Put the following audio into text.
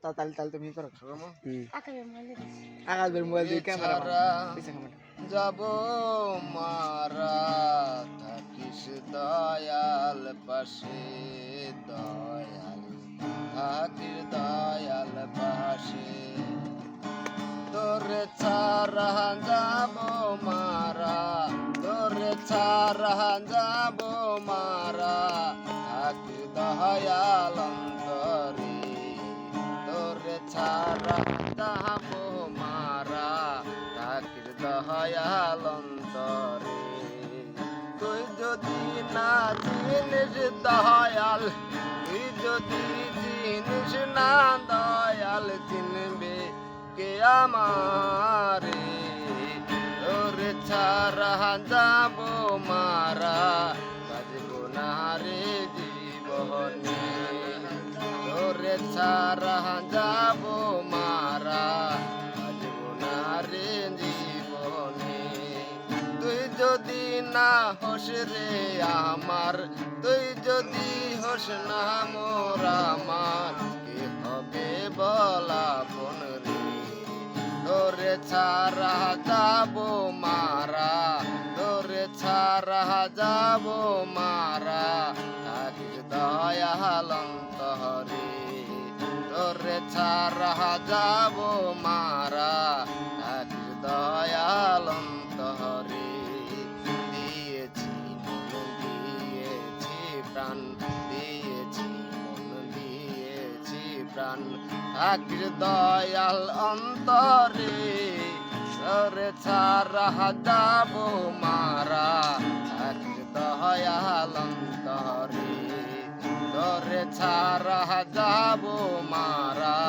তাহলে তুমি করো আকাশ আকাশের মোবাইল দিয়ে ক্যামেরা যাব মারা থাকিস দয়াল পাশে দয়াল থাকিস দয়াল পাশে তোরে ছাড়া যাব মারা তোরে ছাড়া যাব মারা থাকি দয়াল অন্তরে তোরে ছাড়া যাব মারা থাকির দয়াল অন্তরে তুই যদি না চিনিস দয়াল তুই যদি চিনিস না দয়াল চিনবে কে আমারে তোরে ছাড়া যাব মারা বাজব না রে জীবনে তোরে ছাড়া যাব মারা বাজব না রে জীবনে তুই যদি না হোস রে আমার তুই যদি হোস না মোর আমার কে হবে বলা আপন রে তোরে ছাড়া যাব মারা তোরে ছাড়া যাব মারা থাকিস দয়াল অন্তরে তোরে ছাড়া যাব মারা থাকিস দয়াল অন্তরে দিয়েছি মন দিয়েছি প্রাণ দিয়েছি মন দিয়েছি প্রাণ থাকিস দয়াল অন্তরে তোরে ছাড়া যাব মারা থাকিস দয়াল অন্তরে তোরে ছাড়া যাব মারা